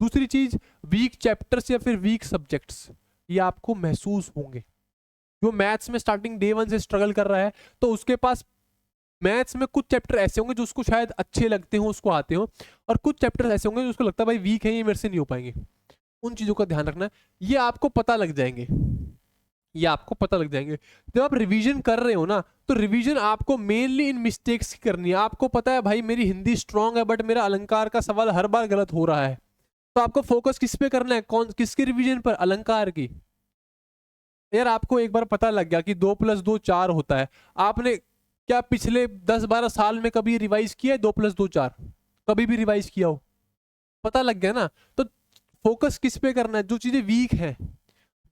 दूसरी चीज, वीक चैप्टर्स या फिर वीक सब्जेक्ट्स, ये आपको महसूस होंगे। जो मैथ्स में स्टार्टिंग डे 1 से स्ट्रगल कर रहा है, तो उसके पास मैथ्स में कुछ चैप्टर ऐसे होंगे जो उसको शायद अच्छे लगते हो, उसको आते हो, और कुछ चैप्टर ऐसे होंगे जो उसको लगता है भाई वीक है, ये मेरे से नहीं हो पाएंगे। उन चीजों का ध्यान रखना है, ये आपको पता लग जाएंगे, ये आपको पता लग जाएंगे। जब आप रिवीजन कर रहे हो ना, तो रिवीजन आपको मेनली इन मिस्टेक्स की करनी है। आपको पता है भाई मेरी हिंदी स्ट्रांग है, बट मेरा अलंकार का सवाल हर बार गलत हो रहा है, तो आपको फोकस किस पे करना है? किसके रिवीजन पर? अलंकार की। यार आपको एक बार पता लग गया कि 2 + 2 4 होता है, आपने क्या पिछले 10-12 साल में कभी रिवाइज किया है 2 + 2 4? कभी भी रिवाइज किया हो? पता लग गया ना। तो फोकस किस पे करना है? जो चीजें वीक हैं,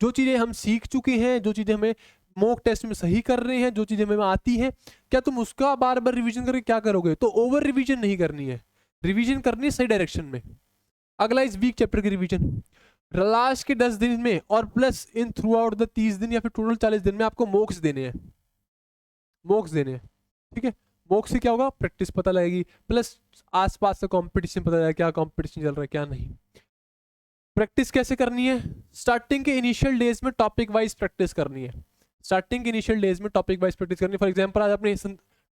जो चीजें हम सीख चुके हैं, जो चीजें हमें मॉक टेस्ट में सही कर रहे हैं, जो चीजें हमें आती हैं, क्या तुम उसका बार बार रिवीजन करके क्या करोगे? तो ओवर रिवीजन नहीं करनी है, रिवीजन करनी है सही डायरेक्शन में। अगला इस वीक चैप्टर की रिवीजन लास्ट के 10 दिन में, और plus in through out the 30 दिन या फिर टोटल 40 दिन में आपको मॉक्स देने हैं, मॉक्स देने हैं। ठीक है, मॉक्स से क्या होगा? प्रैक्टिस पता लगेगी, प्लस आसपास का कंपटीशन पता लगेगा, क्या कंपटीशन चल रहा है क्या नहीं। प्रैक्टिस कैसे करनी है? स्टार्टिंग के इनिशियल डेज में टॉपिक वाइज प्रैक्टिस करनी है। स्टार्टिंग के इनिशियल डेज में टॉपिक वाइज प्रैक्टिस करनी है। फॉर एग्जांपल आज आपने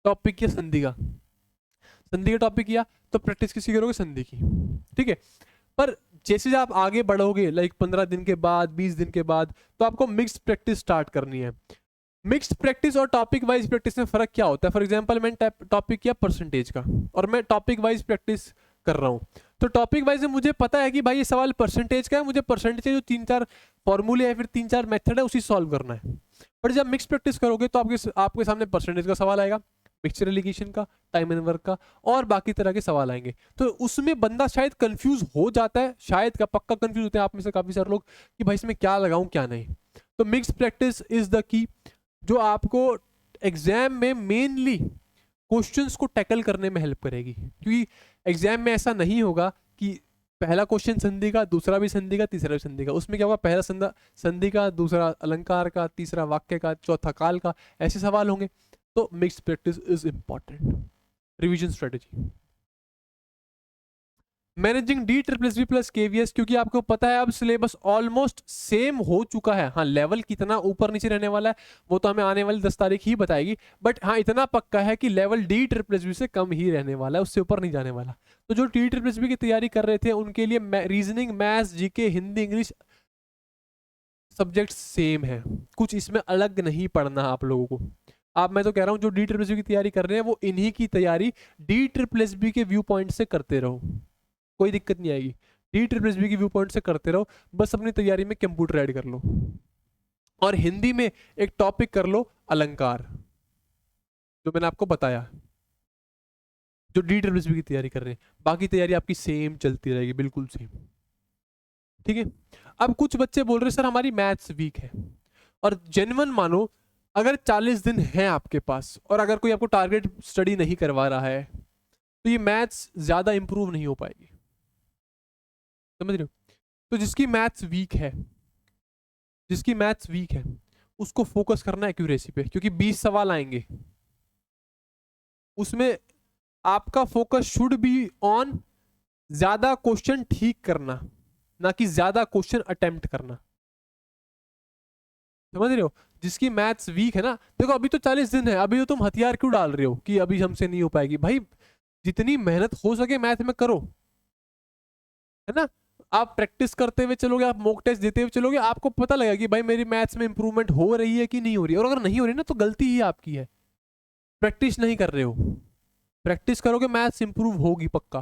टॉपिक किया संधि का, संधि का टॉपिक किया, तो प्रैक्टिस किसकी करोगे? संधि की। ठीक है, पर जैसे आप आगे बढ़ोगे, लाइक 15 दिन के बाद, 20 दिन के बाद, तो आपको मिक्स्ड प्रैक्टिस स्टार्ट करनी है। मिक्स्ड प्रैक्टिस और टॉपिक वाइज प्रैक्टिस में फर्क क्या होता है? फॉर एग्जांपल मैंने टॉपिक किया परसेंटेज का, और मैं टॉपिक वाइज प्रैक्टिस कर रहा हूँ, तो टॉपिक वाइज में मुझे पता है कि भाई ये सवाल परसेंटेज का है, मुझे परसेंटेज के जो 3-4 फॉर्मूले या फिर 3-4 मेथड है उसी सॉल्व करना है। पर जब मिक्स प्रैक्टिस करोगे तो आपके सामने परसेंटेज का सवाल आएगा, मिक्सचर एलिगेशन का, टाइम एंड वर्क का, और बाकी तरह के सवाल आएंगे। तो उसमें बंदा शायद कंफ्यूज हो जाता है, शायद का पक्का कंफ्यूज होते हैं आप में से काफी सारे लोग कि भाई इसमें क्या लगाऊं क्या नहीं। तो mix practice is the key, जो आपको एग्जाम में मेनली क्वेश्चंस को टैकल करने में हेल्प करेगी। क्योंकि एग्जाम में ऐसा नहीं होगा कि पहला क्वेश्चन संधि का, दूसरा भी संधि का, तीसरा भी संधि का। उसमें क्या होगा? पहला संधि का, दूसरा अलंकार का, तीसरा वाक्य का, चौथा काल का, ऐसे सवाल होंगे। तो mix practice is important. Revision strategy, managing D+++ KVS, क्योंकि आपको पता है अब सिलेबस ऑलमोस्ट सेम हो चुका है। हाँ, लेवल कितना ऊपर नीचे रहने वाला है वो तो हमें आने वाली 10 तारीख ही बताएगी, बट हाँ इतना पक्का है कि लेवल D+++ से कम ही रहने वाला है, उससे ऊपर नहीं जाने वाला। तो जो D+++ की तैयारी कर रहे थे उनके लिए reasoning, maths, GK, Hindi, English subject same है, कुछ इसमें अलग नहीं पढ़ना आप लोगों को। आप, मैं तो कह रहा हूँ जो D+++ की तैयारी कर रहे हैं वो इन्हीं की तैयारी D+++ के व्यू पॉइंट से करते रहो, कोई दिक्कत नहीं आएगी। D+++ की व्यू पॉइंट से करते रहो, बस अपनी तैयारी में कंप्यूटर ऐड कर लो, और हिंदी में एक टॉपिक कर लो अलंकार, जो मैंने आपको बताया, जो D+++ की तैयारी कर रहे हैं। बाकी तैयारी आपकी सेम चलती रहेगी, बिल्कुल सेम। ठीक है, अब कुछ बच्चे बोल रहे हैं सर हमारी मैथ्स वीक है, और जेन्युइन मानो अगर 40 दिन है आपके पास, और अगर कोई आपको टारगेट स्टडी नहीं करवा रहा है, तो ये मैथ्स ज्यादा इंप्रूव नहीं हो पाएगी। समझ रहे हो? तो जिसकी मैथ्स वीक है, जिसकी मैथ्स वीक है, उसको फोकस करना है एक्यूरेसी पे, क्योंकि 20 सवाल आएंगे, उसमें आपका फोकस शुड बी ऑन ज्यादा क्वेश्चन ठीक करना, ना कि ज्यादा क्वेश्चन अटेम्प्ट करना। समझ रहे हो? जिसकी मैथ्स वीक है ना, देखो अभी तो 40 दिन है, अभी तो तुम हथियार क्यों डाल रहे हो कि अभी हमसे नहीं हो पाएगी? भाई जितनी मेहनत हो सके मैथ में करो, है ना। आप प्रैक्टिस करते हुए चलोगे, आप मॉक टेस्ट देते हुए चलोगे, आपको पता लगेगा कि भाई मेरी मैथ्स में इंप्रूवमेंट हो रही है कि नहीं हो रही है। और अगर नहीं हो रही ना तो गलती ही आपकी है, प्रैक्टिस नहीं कर रहे हो। प्रैक्टिस करोगे मैथ्स इंप्रूव होगी पक्का।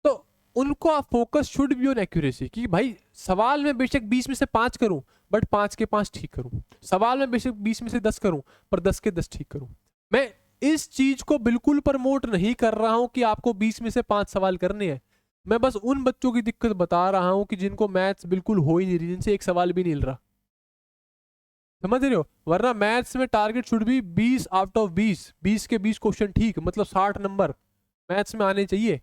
तो उनको आप focus should be on accuracy कि भाई सवाल में बेशक 20 में से 5 करूं बट 5 के 5 ठीक करूं, सवाल में बेशक 20 में से 10 करूं पर 10 के 10 ठीक करूं। मैं इस चीज को बिल्कुल प्रमोट नहीं कर रहा हूं कि आपको 20 में से 5 सवाल करने हैं। मैं बस उन बच्चों की दिक्कत बता रहा हूं कि जिनको मैथ्स बिल्कुल हो ही नहीं रही, जिनसे एक सवाल भी नहीं मिल रहा। समझ रहे हो? वरना मैथ्स में टारगेट शुड भी 20 आउट ऑफ 20, 20 के 20 क्वेश्चन ठीक, मतलब 60 नंबर मैथ्स में आने चाहिए।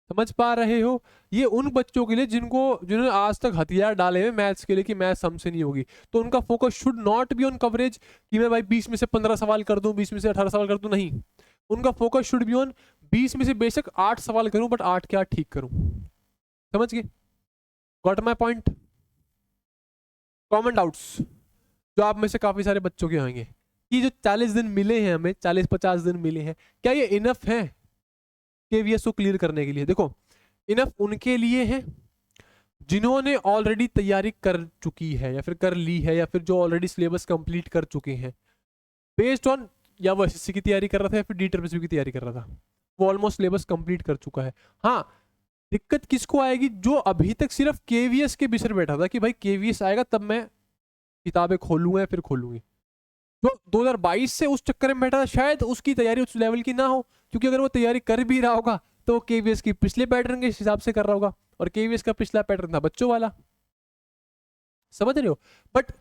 समझ पा रहे हो? ये उन बच्चों के लिए जिन्होंने आज तक हथियार डाले हैं मैथ्स के लिए कि मैथ्स हमसे नहीं होगी। तो उनका focus should not be on coverage कि मैं भाई 20 में से 15 सवाल कर दूं, 20 में से 18 सवाल कर दूं, नहीं। उनका फोकस शुड बी ऑन 20 में से बेशक 8 सवाल करूं बट 8 के 8 ठीक करूं। समझ गए? Got my point? Common doubts जो आप में से काफी सारे बच्चों के होंगे कि जो 40 दिन मिले हैं हमें, 40-50 दिन मिले हैं, क्या ये इनफ है केवीएस को क्लियर करने के लिए? देखो, इनफ उनके लिए है जिन्होंने ऑलरेडी तैयारी कर चुकी है या फिर कर ली है, या फिर जो ऑलरेडी सिलेबस कंप्लीट कर चुके हैं बेस्ड ऑन, या वो एसएससी की तैयारी कर रहा था या फिर डीटरपीसी की तैयारी कर रहा था, वो ऑलमोस्ट सिलेबस कंप्लीट कर चुका है। हाँ, दिक्कत किसको आएगी? जो अभी तक सिर्फ केवीएस के बिसर बैठा था कि भाई केवीएस आएगा तब मैं किताबें खोलूंगा या फिर खोलूंगी। जो 2022 से उस चक्कर में बैठा था, शायद उसकी तैयारी उस लेवल की ना हो, क्योंकि अगर वो तैयारी कर भी रहा होगा तो वो केवीएस की पिछले पैटर्न के हिसाब से कर रहा होगा, और केवीएस का पिछला पैटर्न था बच्चों वाला। समझ रहे हो? बट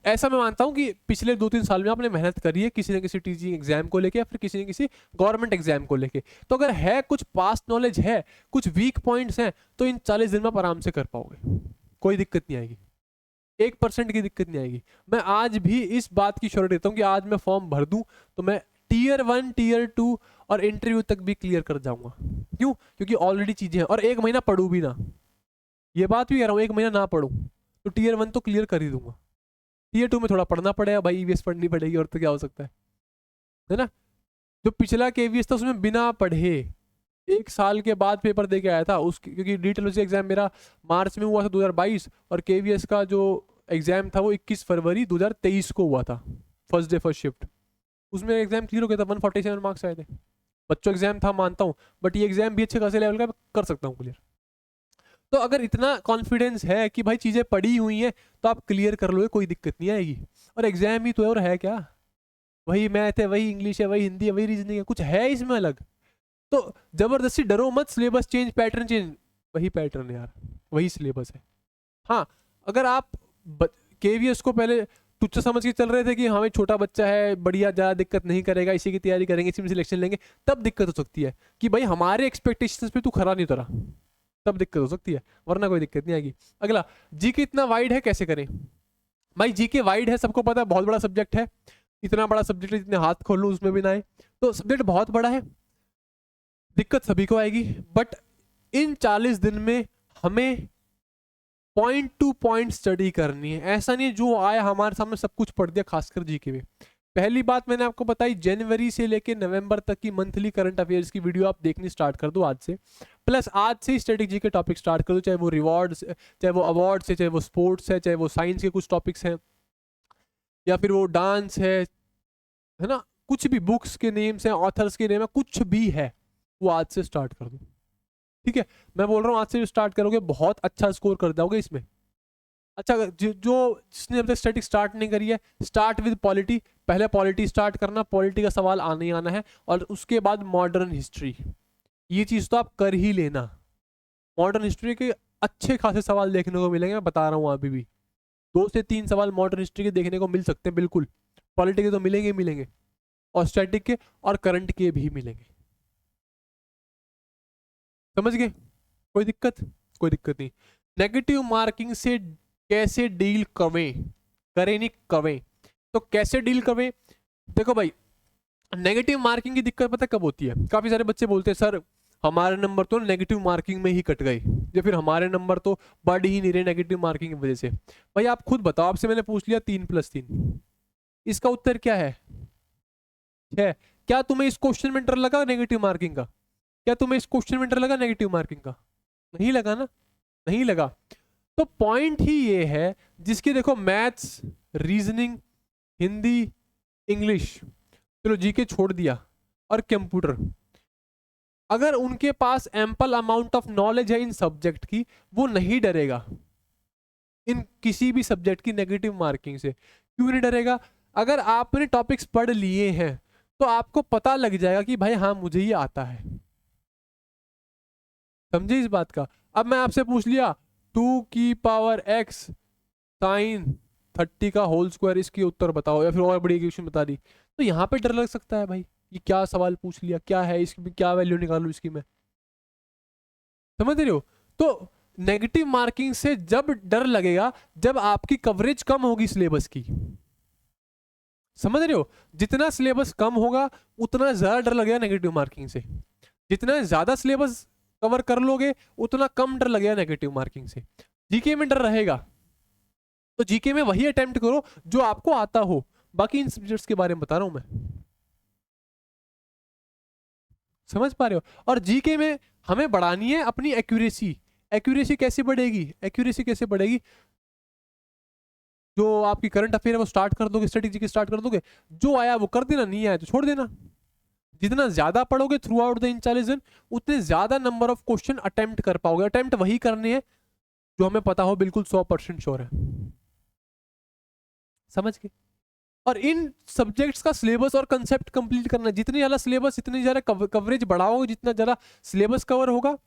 ऐसा मैं मानता हूं कि पिछले 2-3 साल में आपने मेहनत करी है किसी न किसी टीचिंग एग्जाम को लेके या फिर किसी न किसी गवर्नमेंट एग्जाम को लेके। तो अगर है कुछ पास्ट नॉलेज है, कुछ वीक पॉइंट्स हैं, तो इन 40 दिन में आप आराम से कर पाओगे, कोई दिक्कत नहीं आएगी, 1% की दिक्कत नहीं आएगी। मैं आज भी इस बात की श्योरिटी देता हूँ कि आज मैं फॉर्म भर दूं तो मैं टीयर 1, टीयर 2 और इंटरव्यू तक भी क्लियर कर जाऊंगा। क्यों? क्योंकि ऑलरेडी चीजें हैं, और 1 महीना पढ़ू भी ना, ये बात भी कह रहा हूँ, 1 महीना ना पढ़ूं तो टीयर 1 तो क्लियर कर ही दूंगा। टीयर 2 में थोड़ा पढ़ना पड़ेगा भाई, ईवीएस पढ़नी पड़ेगी, और तो क्या हो सकता है ना? जो पिछला केवीएस था उसमें बिना पढ़े 1 साल के बाद पेपर दे के आया था क्योंकि डीटरपीसी एग्जाम मेरा मार्च में हुआ था 2022, और केवीएस का जो एग्जाम था वो 21 फरवरी 2023 को हुआ था, फर्स्ट डे फर्स्ट शिफ्ट। उसमें एग्जाम क्लियर हो गया था, 147 मार्क्स आए थे। बच्चों एग्जाम था मानता हूँ, बट ये एग्जाम भी अच्छे खासे लेवल का कर सकता हूँ क्लियर। तो अगर इतना कॉन्फिडेंस है कि भाई चीजें पड़ी हुई हैं तो आप क्लियर कर लोगे, कोई दिक्कत नहीं आएगी। और एग्जाम ही तो है, और है क्या? वही मैथ है, वही इंग्लिश है, वही हिंदी है, वही रीजनिंग है, कुछ है इसमें अलग? तो जबरदस्ती डरो मत, सिलेबस चेंज, पैटर्न चेंज, वही पैटर्न है यार, वही सिलेबस है। हाँ, अगर आप केवीएस को पहले तुच्छ समझ के चल रहे थे कि हमें छोटा बच्चा है, बढ़िया, ज़्यादा दिक्कत नहीं करेगा, इसी की तैयारी करेंगे, इसी में सिलेक्शन लेंगे, तब दिक्कत हो सकती है कि भाई हमारे एक्सपेक्टेशंस पे तू खरा नहीं उतरा, तब दिक्कत हो सकती है, वरना कोई दिक्कत नहीं आएगी। अगला, जीके इतना वाइड है, कैसे करें? भाई जीके वाइड है, सबको पता है, बहुत बड़ा सब्जेक्ट है, इतना बड़ा सब्जेक्ट जितने हाथ खोल लूँ उसमें भी ना आए, तो सब्जेक्ट बहुत बड़ा है, दिक्कत सभी को आएगी। बट इन 40 दिन में हमें पॉइंट टू पॉइंट स्टडी करनी है। ऐसा नहीं जो आया हमारे सामने सब कुछ पढ़ दिया, खासकर जीके में। पहली बात मैंने आपको बताई, जनवरी से लेके नवंबर तक की मंथली करंट अफेयर्स की वीडियो आप देखनी स्टार्ट कर दो आज से, प्लस आज से ही स्ट्रेटेजी के टॉपिक स्टार्ट कर दो, चाहे वो रिवॉर्ड्स, चाहे वो अवार्ड्स है, चाहे वो स्पोर्ट्स है, चाहे वो साइंस के कुछ टॉपिक्स हैं, या फिर वो डांस है ना, कुछ भी बुक्स के नेम्स हैं, ऑथर्स के नेम है, कुछ भी है, वो आज से स्टार्ट कर दो। ठीक है, मैं बोल रहा हूँ आज से स्टार्ट करोगे बहुत अच्छा स्कोर कर जाओगे इसमें। अच्छा, जिसने अब तक स्टैटिक स्टार्ट नहीं करी है, स्टार्ट विद पॉलिटी, पहले पॉलिटी स्टार्ट करना, पॉलिटी का सवाल आने ही आना है, और उसके बाद मॉडर्न हिस्ट्री, ये चीज़ तो आप कर ही लेना। मॉडर्न हिस्ट्री के अच्छे खासे सवाल देखने को मिलेंगे, मैं बता रहा हूँ अभी भी 2 से 3 सवाल मॉडर्न हिस्ट्री के देखने को मिल सकते हैं बिल्कुल, पॉलिटी के तो मिलेंगे ही मिलेंगे, और स्टैटिक के और करंट के भी मिलेंगे। समझ गए? कोई दिक्कत? कोई दिक्कत नहीं। नेगेटिव मार्किंग से कैसे डील करें नहीं करें, तो कैसे डील करें? देखो भाई, नेगेटिव मार्किंग की दिक्कत पता कब होती है? काफी सारे बच्चे बोलते हैं सर हमारे नंबर तो नेगेटिव मार्किंग में ही कट गए, या फिर हमारे नंबर तो बढ़ ही नहीं रहे नेगेटिव मार्किंग की वजह से। भाई आप खुद बताओ, आपसे मैंने पूछ लिया 3+3, इसका उत्तर क्या है? क्या तुम्हें इस क्वेश्चन में डर लगा नेगेटिव मार्किंग का? क्या तुम्हें इस क्वेश्चन में डर लगा नेगेटिव मार्किंग का? नहीं लगा ना, नहीं लगा। तो पॉइंट ही ये है, जिसकी देखो मैथ्स, रीजनिंग, हिंदी, इंग्लिश, चलो जीके छोड़ दिया, और कंप्यूटर, अगर उनके पास एम्पल अमाउंट ऑफ नॉलेज है इन सब्जेक्ट की, वो नहीं डरेगा इन किसी भी सब्जेक्ट की नेगेटिव मार्किंग से। क्यों नहीं डरेगा? अगर आपने टॉपिक्स पढ़ लिए हैं तो आपको पता लग जाएगा कि भाई हाँ मुझे ये आता है। समझे इस बात का? अब मैं आपसे पूछ लिया 2 की पावर x साइन 30 का होल स्क्वायर, इसकी उत्तर बताओ, या फिर और बड़ी इक्वेशन बता दी, तो यहाँ पे डर लग सकता है भाई, ये क्या सवाल पूछ लिया, क्या है इसकी, क्या वैल्यू निकालू इसकी मैं। समझ रहे हो? तो नेगेटिव मार्किंग से जब डर लगेगा, जब आपकी कवरेज कम होगी सिलेबस की। समझ रहे हो? जितना सिलेबस कम होगा उतना ज्यादा डर लगेगा नेगेटिव मार्किंग से। जितना ज्यादा सिलेबस कवर कर लोगे उतना कम डर लगेगा नेगेटिव मार्किंग से। जीके में डर रहेगा तो जीके में वही अटेम्प्ट करो जो आपको आता हो। बाकी इन सब्जेक्ट्स के बारे में बता रहा हूं मैं। समझ पा रहे हो? और जीके में हमें बढ़ानी है अपनी एक्यूरेसी। एक्यूरेसी कैसे बढ़ेगी? एक्यूरेसी कैसे बढ़ेगी? जो आपकी करंट अफेयर है वो स्टार्ट कर दोगे, स्ट्रेटेजी की स्टार्ट कर दोगे, जो आया वो कर देना, नहीं आया तो छोड़ देना। जितना ज्यादा पढ़ोगे थ्रू आउट द इन 40 दिन, उतने ज्यादा नंबर ऑफ क्वेश्चन अटेम्प्ट कर पाओगे। अटेम्प्ट वही करने हैं जो हमें पता हो, बिल्कुल 100% श्योर है। समझ गए? और इन सब्जेक्ट्स का सिलेबस और कंसेप्ट कंप्लीट करना, जितनी ज्यादा सिलेबस, इतनी ज्यादा कवरेज बढ़ाओगे, जितना ज्यादा सिलेबस कवर होगा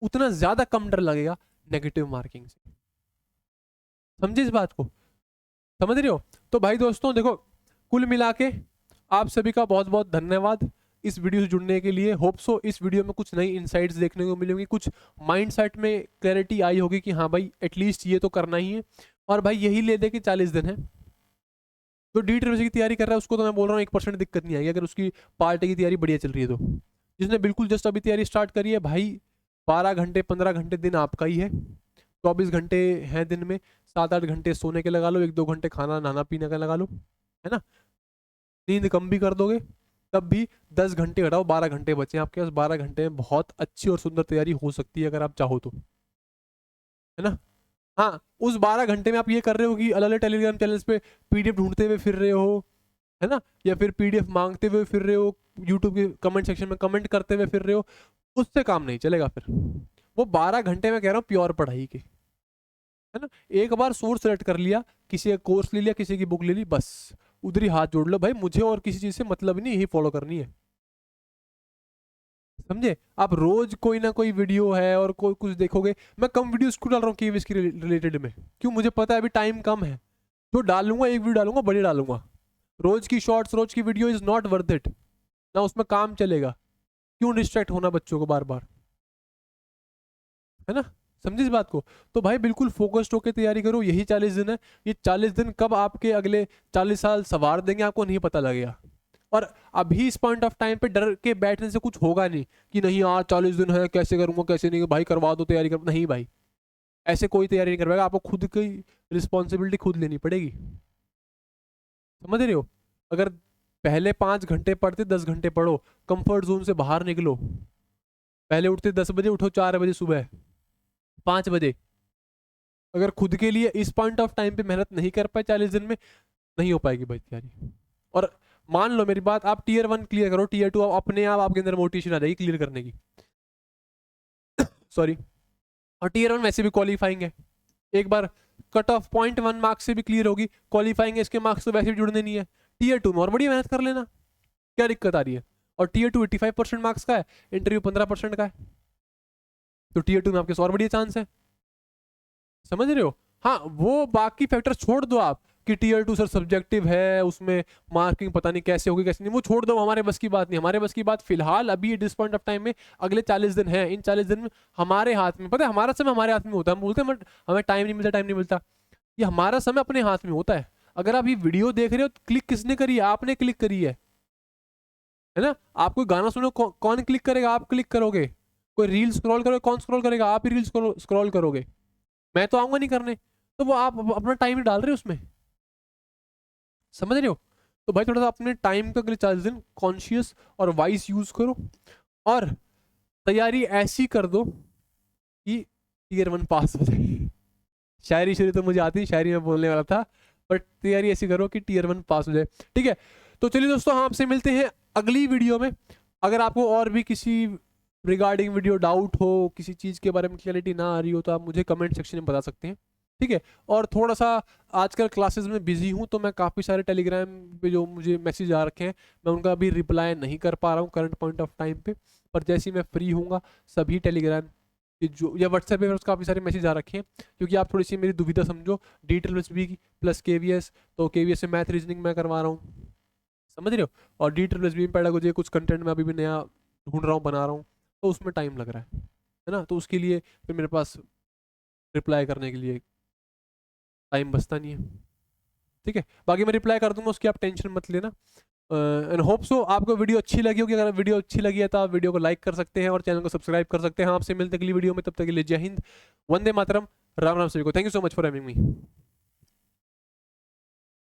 उतना ज्यादा कम डर लगेगा नेगेटिव मार्किंग से। समझे इस बात को? समझ रहे हो? तो भाई दोस्तों देखो, कुल मिला के आप सभी का बहुत बहुत धन्यवाद इस वीडियो से जुड़ने के लिए। होप सो इस वीडियो में कुछ नई इनसाइट्स देखने को मिलेंगी, कुछ माइंड सेट में क्लैरिटी आई होगी कि हाँ भाई एटलीस्ट ये तो करना ही है। और भाई यही ले दे कि 40 दिन है, जो डी ट्रिपल की तैयारी कर रहा है उसको तो मैं बोल रहा हूँ 1% दिक्कत नहीं आएगी, अगर उसकी पार्टी की तैयारी बढ़िया चल रही है तो। जिसने बिल्कुल जस्ट अभी तैयारी स्टार्ट करी है भाई, 12 घंटे 15 घंटे दिन आपका ही है। 24 घंटे हैं दिन में, 7 8 घंटे सोने के लगा लो, 1 2 घंटे खाना नहाना पीने का लगा लो, है ना। नींद कम भी कर दोगे तब भी 10 घंटे घटाओ, 12 घंटे बचे आपके पास। 12 घंटे में बहुत अच्छी और सुंदर तैयारी हो सकती है अगर आप चाहो तो, है ना। हाँ, उस 12 घंटे में आप ये कर रहे हो कि अलग अलग टेलीग्राम चैनल्स पे पीडीएफ ढूंढते हुए फिर रहे हो, है ना, या फिर पीडीएफ मांगते हुए फिर रहे हो, यूट्यूब के कमेंट सेक्शन में कमेंट करते हुए फिर रहे हो, उससे काम नहीं चलेगा फिर। वो 12 घंटे में कह रहा हूँ प्योर पढ़ाई के, है ना। एक बार सोर्स सेलेक्ट कर लिया, किसी का कोर्स ले लिया, किसी की बुक ले ली, बस उधर ही हाथ जोड़ लो भाई, मुझे और किसी चीज से मतलब ही नहीं, यही फॉलो करनी है। समझे? आप रोज कोई ना कोई वीडियो है और कोई कुछ देखोगे। मैं कम वीडियोस क्यों डाल रहा हूँ केवीएस के रिलेटेड में? क्यों? मुझे पता है अभी टाइम कम है, जो डालूंगा एक वीडियो डालूंगा, बड़ी डालूंगा। रोज की शॉर्ट्स, रोज की video is not worth it, ना उसमें काम चलेगा। क्यों डिस्ट्रैक्ट होना बच्चों को बार बार, है ना। समझे इस बात को? तो भाई बिल्कुल फोकस्ड होकर तैयारी करो, यही 40 दिन है। ये 40 दिन कब आपके अगले 40 साल सवार देंगे आपको नहीं पता लगेगा। और अभी इस पॉइंट ऑफ टाइम पे डर के बैठने से कुछ होगा नहीं कि नहीं यार 40 दिन है कैसे करूंगा कैसे नहीं, भाई करवा दो तैयारी कर, नहीं भाई ऐसे कोई तैयारी नहीं करवाएगा, आपको खुद की रिस्पॉन्सिबिलिटी खुद लेनी पड़ेगी। समझ रहे हो? अगर पहले 5 घंटे पढ़ते 10 घंटे पढ़ो, कंफर्ट जोन से बाहर निकलो। पहले उठते 10 बजे, उठो 4 बजे सुबह, 5 बजे। अगर खुद के लिए इस पॉइंट ऑफ टाइम पे मेहनत नहीं कर पाए 40 दिन में, नहीं हो पाएगी भाई तैयारी। और मान लो मेरी बात, आप टीयर 1 क्लियर करो, टीयर 2 अपने आप आपके अंदर मोटिवेशन आ जाएगी क्लियर करने की। सॉरी। और टीयर 1 वैसे भी क्वालिफाइंग है, एक बार कट ऑफ .1 मार्क्स से भी क्लियर होगी, क्वालिफाइंग है, इसके मार्क्स तो वैसे भी जुड़ने नहीं है। टीयर 2 में और बड़ी मेहनत कर लेना, क्या दिक्कत आ रही है? और टीयर 2 85% मार्क्स का है, इंटरव्यू 15% का है, तो टीयर 2 में आपके और बढ़िया चांस है। समझ रहे हो? हाँ, वो बाकी फैक्टर छोड़ दो आप कि टीयर 2 सर सब्जेक्टिव है, उसमें मार्किंग पता नहीं कैसे होगी कैसे नहीं, वो छोड़ दो, हमारे बस की बात नहीं। हमारे बस की बात फिलहाल अभी डिस पॉइंट ऑफ टाइम में अगले 40 दिन है, इन 40 दिन में हमारे हाथ में, पता है हमारा समय हमारे हाथ में होता है। हम बोलते हैं हमें टाइम नहीं मिलता, टाइम नहीं मिलता, ये हमारा समय अपने हाथ में होता है। अगर आप ये वीडियो देख रहे हो तो क्लिक किसने करी है? आपने क्लिक करी है ना। आप कोई गाना सुनो, कौन क्लिक करेगा? आप क्लिक करोगे। कोई रील स्क्रॉल करोगे, कौन स्क्रॉल करेगा? आप ही रील स्क्रॉल करोगे, मैं तो आऊंगा नहीं करने। तो वो आप अपना टाइम डाल रहे हो उसमें। समझ रहे हो? तो भाई थोड़ा सा अपने टाइम का अगले 40 दिन कॉन्शियस और वाइज यूज करो, और तैयारी ऐसी कर दो कि टीयर 1 पास हो जाए। शायरी शुरू तो मुझे आती नहीं, शायरी में बोलने वाला था, बट तैयारी ऐसी करो कि टीयर 1 पास हो जाए। ठीक है, तो चलिए दोस्तों, हम आपसे मिलते हैं अगली वीडियो में। अगर आपको और भी किसी रिगार्डिंग वीडियो डाउट हो, किसी चीज़ के बारे में क्लैरिटी ना आ रही हो, तो आप मुझे कमेंट सेक्शन में बता सकते हैं। ठीक है, और थोड़ा सा आजकल क्लासेस में बिजी हूँ, तो मैं काफ़ी सारे टेलीग्राम पे जो मुझे मैसेज आ रखे हैं, मैं उनका अभी रिप्लाई नहीं कर पा रहा हूँ करंट पॉइंट ऑफ टाइम पे। पर जैसे ही मैं फ्री हूँगा, सभी टेलीग्राम कि जो या व्हाट्सएप पे काफ़ी सारे मैसेज आ रखे हैं, क्योंकि आप थोड़ी सी मेरी दुविधा समझो। DSSB प्लस KVS, तो KVS से मैथ रीजनिंग मैं करवा रहा हूँ, समझ रहे हो, और DSSB में पेडागोजी कुछ कंटेंट मैं अभी भी नया ढूंढ रहा हूँ, बना रहा हूँ, तो उसमें टाइम लग रहा है ना, तो उसके लिए फिर मेरे पास रिप्लाई करने के लिए टाइम बचता नहीं है। ठीक है, बाकी मैं रिप्लाई कर दूंगा, उसकी आप टेंशन मत लेना। एंड होप सो आपको वीडियो अच्छी लगी होगी। अगर वीडियो अच्छी लगी है तो आप वीडियो को लाइक कर सकते हैं और चैनल को सब्सक्राइब कर सकते हैं। हम आपसे मिलते हैं अगली वीडियो में, तब तक के लिए जय हिंद, वंदे मातरम, राम राम सभी को। Thank you so much for having me.